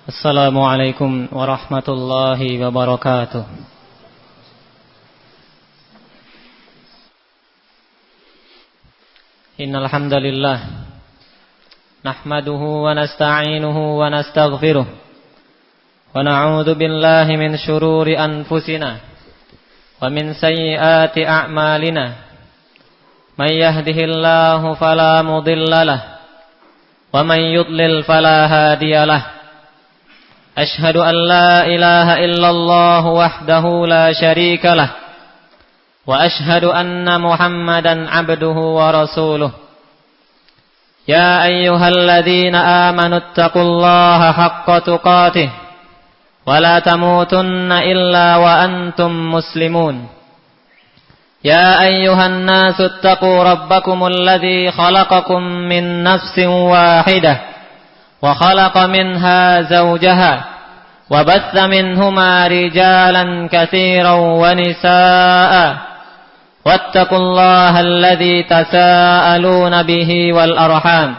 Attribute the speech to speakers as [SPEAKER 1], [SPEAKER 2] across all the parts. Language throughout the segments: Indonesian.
[SPEAKER 1] Assalamualaikum warahmatullahi wabarakatuh. Innal hamdalillah nahmaduhu wa nasta'inuhu wa nastaghfiruh wa na'udzu billahi min shururi anfusina wa min sayyiati a'malina. May yahdihillahu fala mudhillalah wa may yudlil fala hadiyalah. Ashhadu an la ilaha illallah wahdahu la syarika lah wa ashhadu anna Muhammadan abduhu wa rasuluh. Ya ayyuhalladzina amanu taqullaha haqqa tuqatih wa la tamutunna illa wa antum muslimun. Ya ayyuhan nasu taqu rabbakumul ladzi khalaqakum min nafsin wahidah wa khalaqa minha zawjaha wa batha minhuma rijalan katsiran wa nisaa'a wattaqullaha alladzi tasaaluna bihi wal arham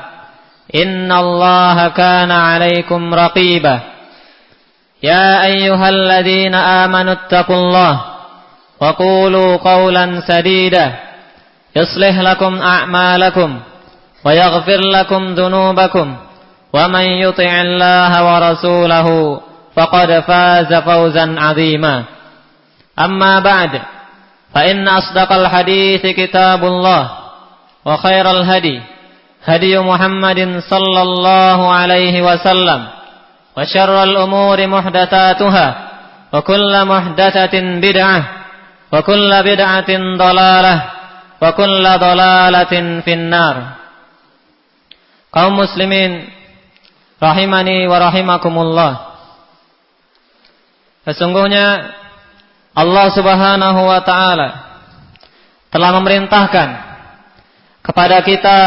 [SPEAKER 1] innallaha kana 'alaikum raqiba. Ya ayyuhalladzina amanu taqullaha wa qulu qawlan sadida yuslih lakum a'malakum wa yaghfir lakum dhunubakum wa man yuti'illaha wa rasulahu faqad faza fawzan 'azima. Amma ba'd, fa inna asdaqal hadithi kitabullah wa khairal hadi hadi Muhammadin sallallahu alaihi wasallam wa syarral umuri muhdatsatuha wa kullu muhdatsatin bid'ah wa kullu bid'atin dhalalah wa kullu dhalalatin finnar. Kaum muslimin rahimani wa rahimakumullah. Sesungguhnya Allah Subhanahu wa taala telah memerintahkan kepada kita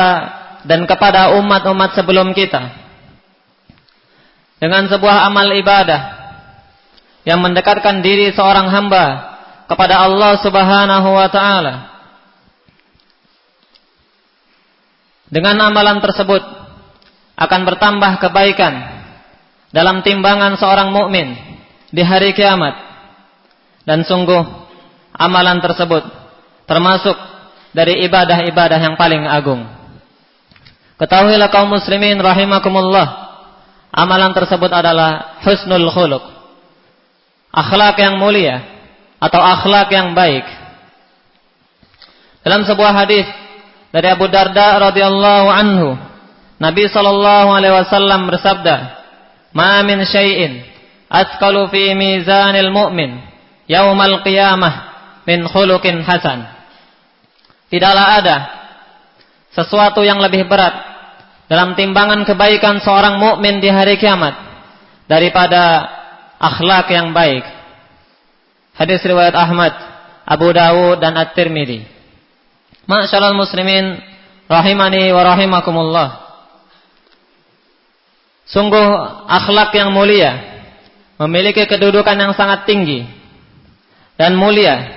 [SPEAKER 1] dan kepada umat-umat sebelum kita dengan sebuah amal ibadah yang mendekatkan diri seorang hamba kepada Allah Subhanahu wa taala. Dengan amalan tersebut akan bertambah kebaikan dalam timbangan seorang mukmin di hari kiamat. Dan sungguh amalan tersebut termasuk dari ibadah-ibadah yang paling agung. Ketahuilah kaum muslimin rahimakumullah, amalan tersebut adalah husnul khuluq, akhlak yang mulia atau akhlak yang baik. Dalam sebuah hadis dari Abu Darda radhiyallahu anhu, Nabi sallallahu alaihi wasallam bersabda, "Ma min syai'in athqalu fi mizanil mu'min yaumal qiyamah min khuluqin hasan." Tidaklah ada sesuatu yang lebih berat dalam timbangan kebaikan seorang mukmin di hari kiamat daripada akhlak yang baik. Hadis riwayat Ahmad, Abu Dawud dan At-Tirmidzi. Ma'asyiral muslimin rahimani wa rahimakumullah. Sungguh akhlak yang mulia memiliki kedudukan yang sangat tinggi dan mulia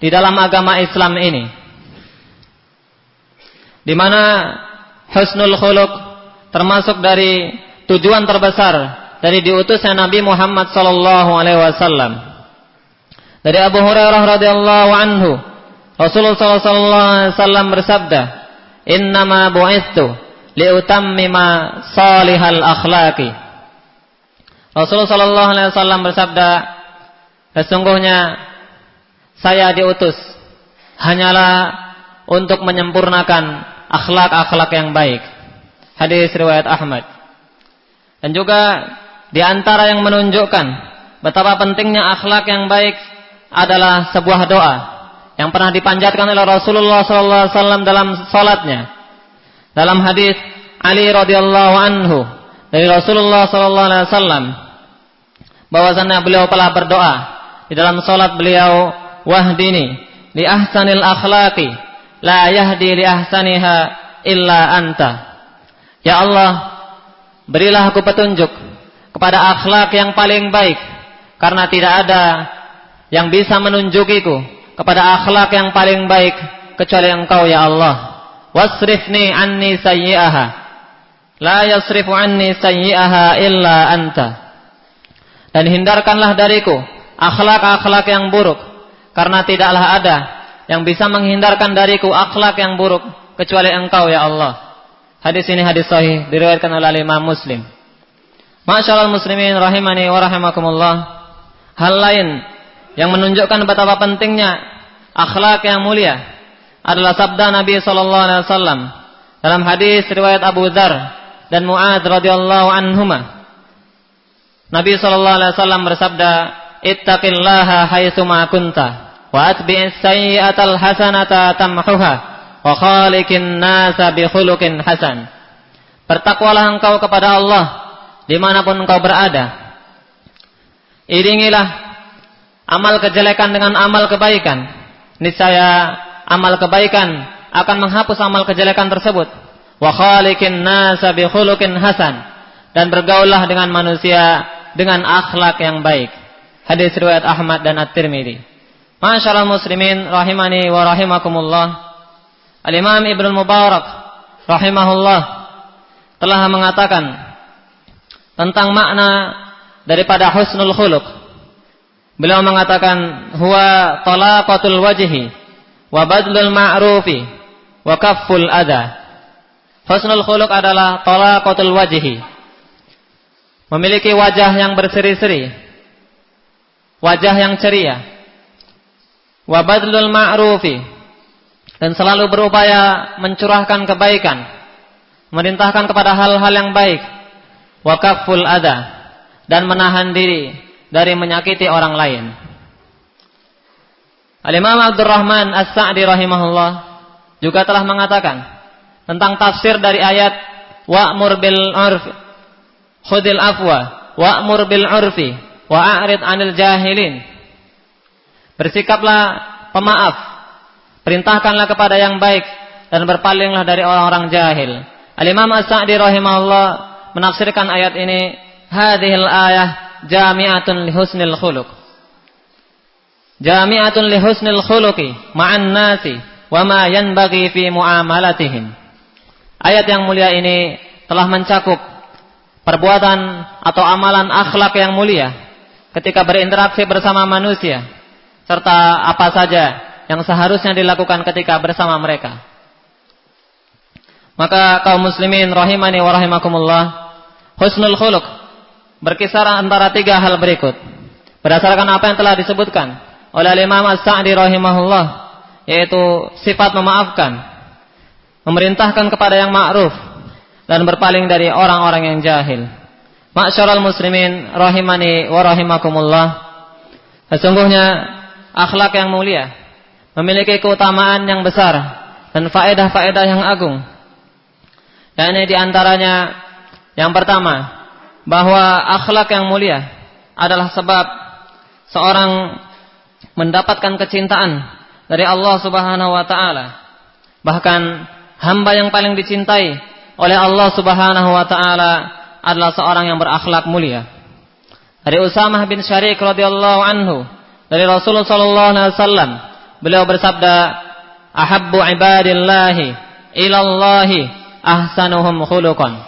[SPEAKER 1] di dalam agama Islam ini, di mana husnul khuluq termasuk dari tujuan terbesar dari diutusnya Nabi Muhammad sallallahu alaihi wasallam. Dari Abu Hurairah radhiyallahu anhu, Rasulullah sallallahu alaihi wasallam bersabda, "Innama bu'istu liutammima salihal akhlaqi." Rasulullah sallallahu alaihi wasallam bersabda, sesungguhnya saya diutus hanyalah untuk menyempurnakan akhlak-akhlak yang baik. Hadis riwayat Ahmad. Dan juga di antara yang menunjukkan betapa pentingnya akhlak yang baik adalah sebuah doa yang pernah dipanjatkan oleh Rasulullah sallallahu alaihi wasallam dalam salatnya. Dalam hadis Ali radhiyallahu anhu dari Rasulullah sallallahu alaihi wasallam, bahwasanya beliau telah berdoa di dalam salat beliau, "Wahdini li ahsanil akhlaqi la yahdi li ahsaniha illa anta." Ya Allah, berilah aku petunjuk kepada akhlak yang paling baik, karena tidak ada yang bisa menunjukiku kepada akhlak yang paling baik kecuali Engkau ya Allah. Wasrifni anni sayyi'aha, la yasrifu anni sayyi'aha illa anta. Dan hindarkanlah dariku akhlak-akhlak yang buruk, karena tidaklah ada yang bisa menghindarkan dariku akhlak yang buruk kecuali Engkau ya Allah. Hadis ini hadis sahih, diriwayatkan oleh Imam Muslim. Ma'asyiral muslimin rahimani wa rahimakumullah. Hal lain yang menunjukkan betapa pentingnya akhlak yang mulia adalah sabda Nabi sallallahu alaihi wasallam dalam hadis riwayat Abu Dzar dan Mu'adz radhiyallahu anhuma. Nabi sallallahu alaihi wasallam bersabda, "Ittaqillaha haitsu ma kunta wa atbi'is sayyi'atal hasanata tamhuha wa khaliqin nasa bi khuluqin hasan." Bertakwalah engkau kepada Allah dimanapun engkau berada. Iringilah amal kejelekan dengan amal kebaikan. Niscaya amal kebaikan akan menghapus amal kejelekan tersebut. Wa khaliqin nasa bi khuluqin hasan, dan bergaullah dengan manusia dengan akhlak yang baik. Hadis riwayat Ahmad dan At-Tirmidzi. Ma'asyiral muslimin rahimani wa rahimakumullah. Al-Imam Ibnu Mubarak rahimahullah telah mengatakan tentang makna daripada husnul khuluq. Beliau mengatakan huwa talaqatul wajhi wa badlul ma'rufi wa kafful adha. Husnul khuluq adalah talaqatul wajhi, memiliki wajah yang berseri-seri, wajah yang ceria. Wa badlul ma'rufi, dan selalu berupaya mencurahkan kebaikan, merintahkan kepada hal-hal yang baik. Wa kafful adha, dan menahan diri dari menyakiti orang lain. Al-Imam Abdurrahman As-Sa'di rahimahullah juga telah mengatakan tentang tafsir dari ayat wa'mur bil 'urfi khudil afwa wa'mur bil 'urfi wa'rid 'anil jahilin. Bersikaplah pemaaf, perintahkanlah kepada yang baik, dan berpalinglah dari orang-orang jahil. Al-Imam As-Sa'di rahimahullah menafsirkan ayat ini, hadhil ayah jami'atun li husnil khuluq. Jami'atun li husnil khuluqi ma'an nasi wa ma yanbaghi fi muamalatihim. Ayat yang mulia ini telah mencakup perbuatan atau amalan akhlak yang mulia ketika berinteraksi bersama manusia, serta apa saja yang seharusnya dilakukan ketika bersama mereka. Maka kaum muslimin rahimani wa rahimakumullah, husnul khuluq berkisar antara 3 hal berikut. Berdasarkan apa yang telah disebutkan oleh Imam As-Sa'di rahimahullah, yaitu sifat memaafkan, memerintahkan kepada yang ma'ruf, dan berpaling dari orang-orang yang jahil. Ma'syaral muslimin rahimani wa rahimakumullah, sesungguhnya akhlak yang mulia memiliki keutamaan yang besar dan faedah-faedah yang agung. Dan ini diantaranya yang pertama, bahwa akhlak yang mulia adalah sebab seorang mendapatkan kecintaan dari Allah Subhanahu wa taala. Bahkan hamba yang paling dicintai oleh Allah Subhanahu wa taala adalah seorang yang berakhlak mulia. Dari Usamah bin Syariq radhiyallahu anhu, dari Rasulullah sallallahu alaihi wasallam, beliau bersabda, "Ahabbu ibadillahi ilallahi ahsanuhum khuluqan."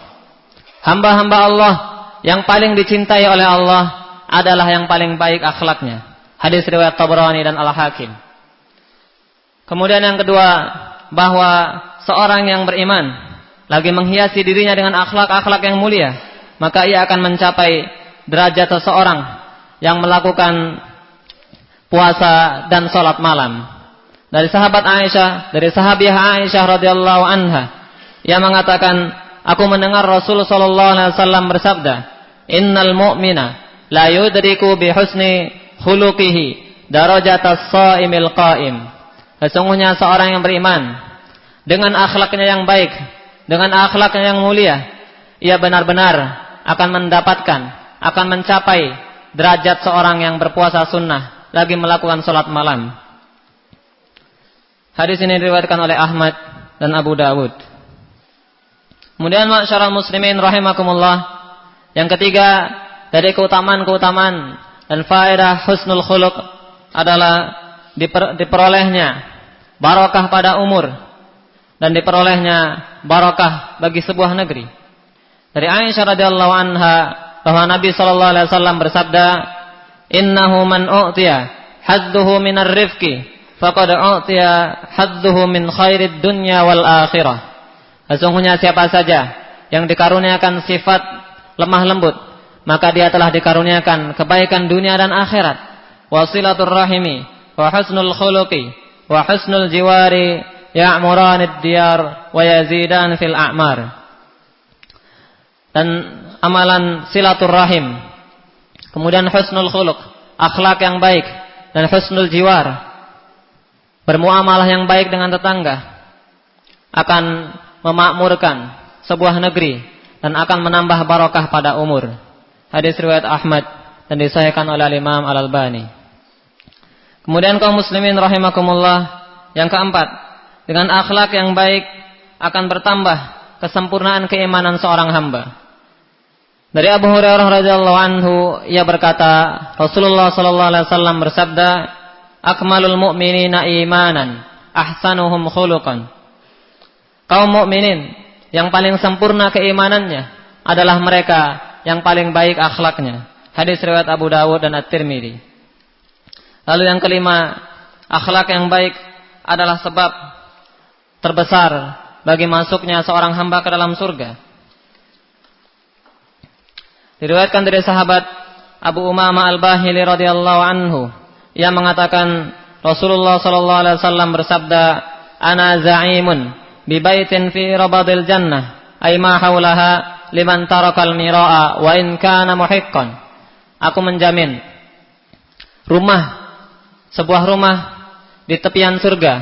[SPEAKER 1] Hamba-hamba Allah yang paling dicintai oleh Allah adalah yang paling baik akhlaknya. Hadis riwayat Tabrani dan Al-Hakim. Kemudian yang kedua, bahwa seorang yang beriman lagi menghiasi dirinya dengan akhlak-akhlak yang mulia, maka ia akan mencapai derajat seseorang yang melakukan puasa dan salat malam. Dari sahabat Aisyah, dari sahabiah Aisyah radhiyallahu anha, ia mengatakan, aku mendengar Rasulullah sallallahu alaihi wasallam bersabda, "Innal mu'mina la yudriku bi husni khuluqihi darajatas shaimil qa'im." Sesungguhnya seorang yang beriman dengan akhlaknya yang baik, dengan akhlaknya yang mulia, ia benar-benar akan mendapatkan, akan mencapai derajat seorang yang berpuasa sunnah lagi melakukan salat malam. Hadis ini diriwayatkan oleh Ahmad dan Abu Dawud. Kemudian ma'syaral muslimin rahimakumullah, yang ketiga dari keutamaan-keutamaan dan faedah husnul khuluq adalah diperolehnya barakah pada umur dan diperolehnya barakah bagi sebuah negeri. Dari Aisyah radhiyallahu anha bahwa Nabi sallallahu alaihi wasallam bersabda, "Innahu man u'tiya hadduhu minar rifqi faqad u'tiya hadduhu min khairid dunya wal akhirah." Sesungguhnya siapa saja yang dikaruniakan sifat lemah lembut, maka dia telah dikaruniakan kebaikan dunia dan akhirat. Wasilatur rahimi wa husnul khuluqi wa husnul jiwari ya'muranid diyar wa yazidan fil a'mar. Dan amalan silaturrahim, kemudian husnul khuluq, akhlak yang baik, dan husnul jiwar, bermuamalah yang baik dengan tetangga, akan memakmurkan sebuah negeri dan akan menambah barokah pada umur. Hadis riwayat Ahmad dan disahihkan oleh Imam Al-Albani. Kemudian kaum muslimin rahimakumullah, yang keempat, dengan akhlak yang baik akan bertambah kesempurnaan keimanan seorang hamba. Dari Abu Hurairah radhiyallahu anhu, ia berkata, Rasulullah sallallahu alaihi wasallam bersabda, "Akmalul mu'minina imanan, ahsanuhum khuluqan." Kaum mukminin yang paling sempurna keimanannya adalah mereka yang paling baik akhlaknya. Hadis riwayat Abu Dawud dan At-Tirmidzi. Lalu yang kelima, akhlak yang baik adalah sebab terbesar bagi masuknya seorang hamba ke dalam surga. Diriwayatkan dari sahabat Abu Umamah Al-Bahili radhiyallahu anhu, ia mengatakan Rasulullah sallallahu alaihi wasallam bersabda, "Ana za'imun bi baitin fi rabadil jannah ay ma haulaha liman tarakal mira'a wa in kana muhiqqan." Aku menjamin sebuah rumah di tepian surga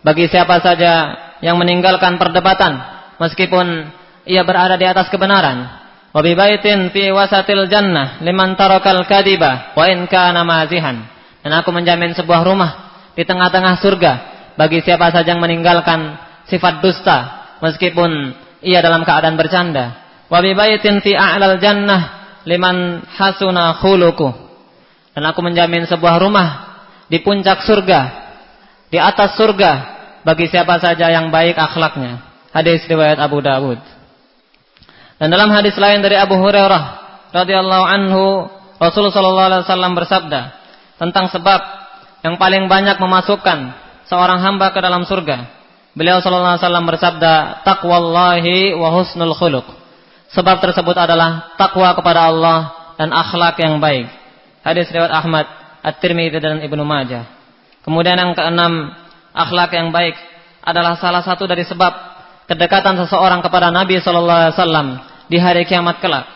[SPEAKER 1] bagi siapa saja yang meninggalkan perdebatan meskipun ia berada di atas kebenaran. Wa bi baitin fi wasatil jannah liman tarakal kadiba wa in kana mazihan. Dan aku menjamin sebuah rumah di tengah-tengah surga bagi siapa saja yang meninggalkan sifat dusta meskipun ia dalam keadaan bercanda. Wa bi baitin fi a'lal jannah liman hasuna khuluquh. Dan aku menjamin sebuah rumah di puncak surga, di atas surga bagi siapa saja yang baik akhlaknya. Hadis riwayat Abu Dawud. Dan dalam hadis lain dari Abu Hurairah radhiyallahu anhu, Rasulullah sallallahu alaihi wasallam bersabda tentang sebab yang paling banyak memasukkan seorang hamba ke dalam surga. Beliau sallallahu alaihi wasallam bersabda, "Taqwallahi wa husnul khuluq." Sebab tersebut adalah takwa kepada Allah dan akhlak yang baik. Hadis riwayat Ahmad, At-Tirmidzi dan Ibnu Majah. Kemudian yang keenam, akhlak yang baik adalah salah satu dari sebab kedekatan seseorang kepada Nabi sallallahu alaihi wasallam di hari kiamat kelak.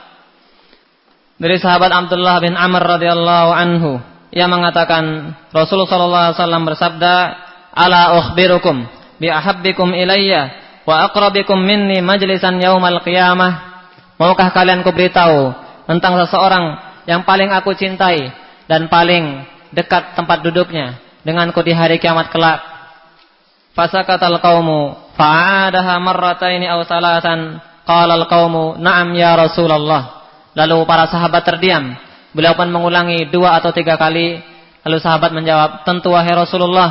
[SPEAKER 1] Dari sahabat Abdullah bin Amr radhiyallahu anhu, ia mengatakan Rasulullah sallallahu alaihi wasallam bersabda, "Ala ukhbirukum bi ahabbikum ilayya wa aqrabikum minni majlisan yaumal qiyamah." Maukah kalian kuberitahu tentang seseorang yang paling aku cintai dan paling dekat tempat duduknya denganku di hari kiamat kelak? Fasakatal qaumu fa'adaha marrataini aw salatan. Qala al-qaumu na'am ya Rasulullah. Lalu para sahabat terdiam. Beliau pun mengulangi 2 atau 3 kali. Lalu sahabat menjawab, "Tentu wahai Rasulullah."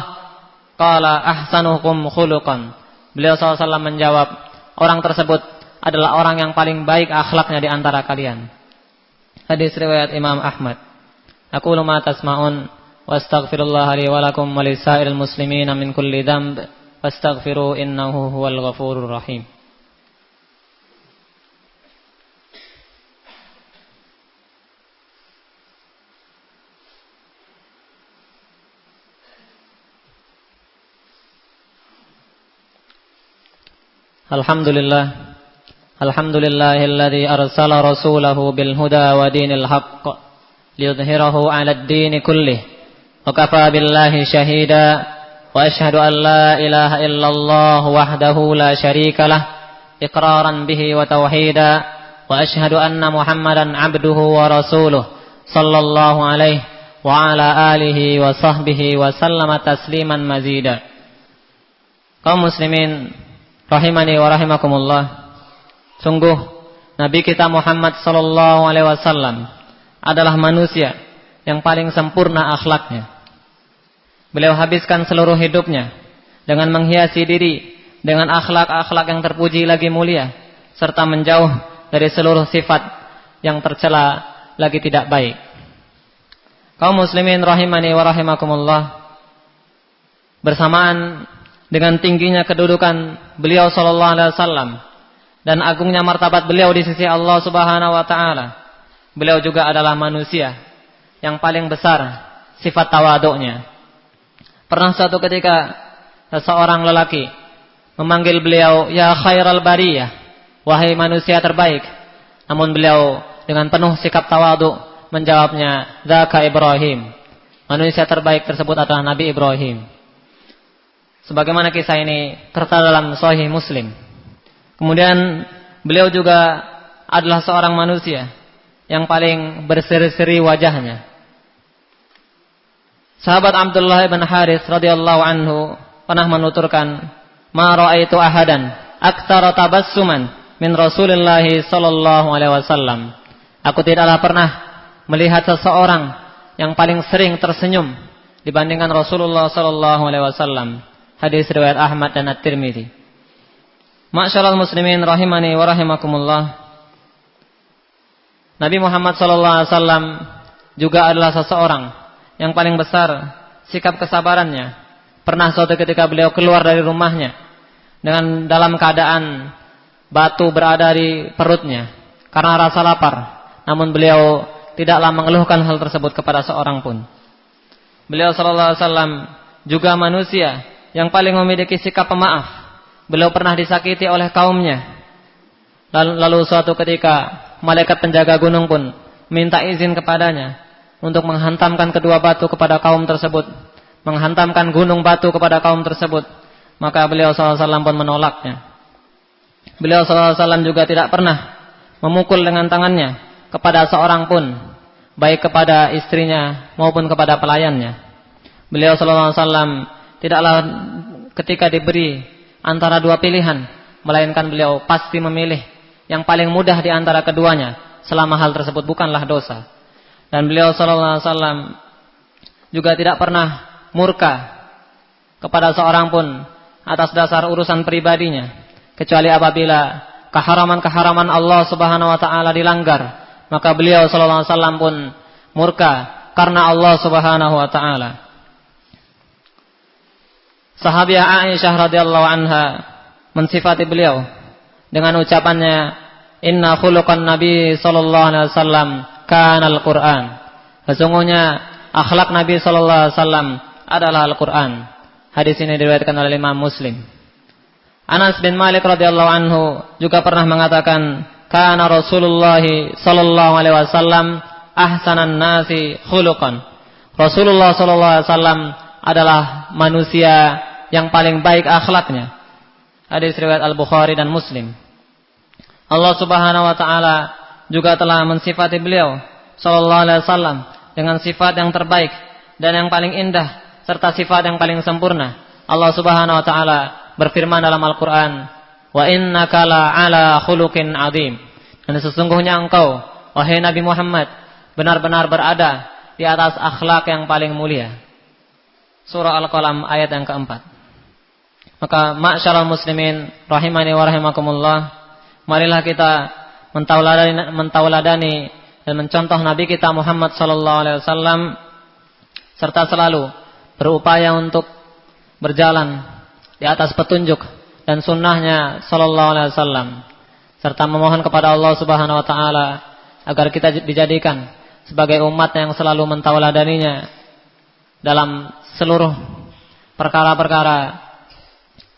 [SPEAKER 1] Qala ahsanukum khuluqan. Beliau SAW menjawab, orang tersebut adalah orang yang paling baik akhlaknya di antara kalian. Hadis riwayat Imam Ahmad. Aqulu ma tasma'un wa astaghfirullah li wa lakum wa lisairil muslimin min kulli dhanb fastaghfiru innahu huwal ghafurur rahim. Alhamdulillahilladzi arsala rasulahu bil huda wa dinil haqq liyudhhirahu 'alad dini kullih wa kafa billahi shahida wa asyhadu an la ilaha illallah wahdahu la syarika lah iqraran bihi wa tauhida wa asyhadu anna Muhammadan 'abduhu wa rasuluh sallallahu alaihi wa ala alihi wa sahbihi wa sallama tasliman mazida. Kaum muslimin rahimani wa rahimakumullah. Sungguh Nabi kita Muhammad sallallahu alaihi wasallam adalah manusia yang paling sempurna akhlaknya. Beliau habiskan seluruh hidupnya dengan menghiasi diri dengan akhlak-akhlak yang terpuji lagi mulia serta menjauh dari seluruh sifat yang tercela lagi tidak baik. Kaum muslimin rahimani wa rahimakumullah, bersamaan dengan tingginya kedudukan beliau sallallahu alaihi wasallam dan agungnya martabat beliau di sisi Allah Subhanahu wa taala, beliau juga adalah manusia yang paling besar sifat tawaduknya. Pernah suatu ketika seseorang lelaki memanggil beliau, "Ya khairal bariyah," wahai manusia terbaik. Namun beliau dengan penuh sikap tawaduk menjawabnya, "Dzaka Ibrahim." Manusia terbaik tersebut adalah Nabi Ibrahim. Sebagaimana kisah ini tertera dalam Sahih Muslim. Kemudian beliau juga adalah seorang manusia yang paling berseri-seri wajahnya. Sahabat Abdullah bin Harits radhiyallahu anhu pernah menuturkan, "Ma ra'aitu ahadan aktsara tabassuman min Rasulillah sallallahu alaihi wasallam." Aku tidaklah pernah melihat seseorang yang paling sering tersenyum dibandingkan Rasulullah sallallahu alaihi wasallam. Hadis riwayat Ahmad dan At-Tirmidzi. Ma'syaral muslimin rahimani wa rahimakumullah. Nabi Muhammad sallallahu alaihi wasallam juga adalah seseorang yang paling besar sikap kesabarannya. Pernah suatu ketika beliau keluar dari rumahnya dengan dalam keadaan batu berada di perutnya karena rasa lapar. Namun beliau tidaklah mengeluhkan hal tersebut kepada seorang pun. Beliau sallallahu alaihi wasallam juga manusia yang paling memiliki sikap pemaaf. Beliau pernah disakiti oleh kaumnya. Lalu suatu ketika malaikat penjaga gunung pun minta izin kepadanya untuk menghantamkan kedua batu kepada kaum tersebut, menghantamkan gunung batu kepada kaum tersebut. Maka beliau sallallahu alaihi wasallam pun menolaknya. Beliau sallallahu alaihi wasallam juga tidak pernah memukul dengan tangannya kepada seorang pun, baik kepada istrinya maupun kepada pelayannya. Beliau sallallahu alaihi wasallam tidaklah ketika diberi antara dua pilihan, melainkan beliau pasti memilih yang paling mudah di antara keduanya, selama hal tersebut bukanlah dosa. Dan beliau sallallahu alaihi wasallam juga tidak pernah murka kepada seorang pun atas dasar urusan pribadinya, kecuali apabila keharaman-keharaman Allah Subhanahu wa taala dilanggar, maka beliau sallallahu alaihi wasallam pun murka karena Allah Subhanahu wa taala. Sahabiah Aisyah radhiyallahu anha mensifati beliau dengan ucapannya, "Inna khuluqan Nabi sallallahu alaihi wasallam kana al-Qur'an." Sesungguhnya akhlak Nabi sallallahu alaihi wasallam adalah Al-Qur'an. Hadis ini diriwayatkan oleh Imam Muslim. Anas bin Malik radhiyallahu anhu juga pernah mengatakan, "Kana Rasulullah sallallahu alaihi wasallam ahsanan nasi khuluqan." Rasulullah sallallahu alaihi wasallam adalah manusia yang paling baik akhlaknya. Hadis riwayat Al-Bukhari dan Muslim. Allah Subhanahu wa taala juga telah mensifati beliau sallallahu alaihi wasallam dengan sifat yang terbaik dan yang paling indah serta sifat yang paling sempurna. Allah Subhanahu wa taala berfirman dalam Al-Qur'an, "Wa innaka la'ala khuluqin 'adzim." Dan sesungguhnya engkau, wahai Nabi Muhammad, benar-benar berada di atas akhlak yang paling mulia. Surah Al-Qalam ayat yang keempat. Maka ma'syaral muslimin rahimani wa rahimakumullah, marilah kita mentauladani dan mencontoh Nabi kita Muhammad sallallahu alaihi wasallam, serta selalu berupaya untuk berjalan di atas petunjuk dan sunnahnya sallallahu alaihi wasallam, serta memohon kepada Allah Subhanahu wa taala agar kita dijadikan sebagai umat yang selalu mentauladaninya dalam seluruh perkara-perkara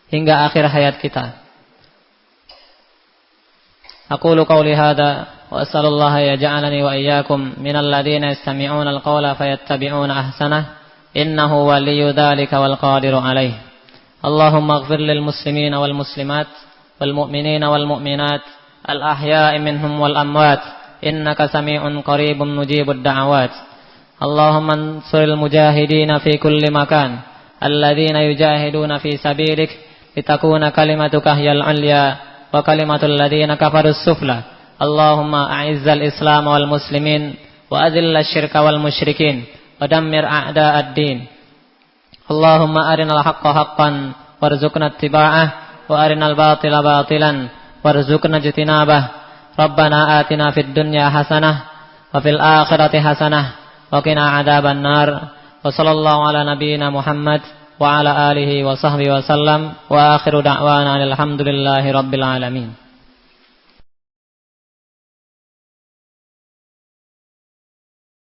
[SPEAKER 1] hingga akhir hayat kita. Aqulu qawli hadza wa as'alullaha yaj'alani wa iyyakum minal ladzina yastami'una al-qawla fayattabi'una ahsanah, innahu waliyyu dzalika wal qadiru 'alaihi. Allahumma ighfir lil muslimina wal muslimat wal mu'minina wal mu'minat al ahya'i minhum wal amwat, innaka sami'un qaribun mujibud da'awat. Allahumma ansuril mujahidina fi kulli makan alladzina yujahiduna fi sabilik litakuna kalimatuka hiyal 'ulya wa kalimatul ladzina kafarus sufla. Allahumma a'izzal islam wal muslimin wa adhillash syirka wal musyrikin wa dammir a'da'ad-din. Allahumma arinal haqqa haqqan warzuqna ittiba'ah wa arinal batila batilan warzuqna ijtinabah. Rabbana atina fid dunya hasanah wa fil akhirati hasanah wa qina adzabannar. Wa sallallahu ala nabiyyina Muhammad wa ala alihi wa sahbihi wa sallam wa akhiru da'wana alhamdulillahi rabbil alamin.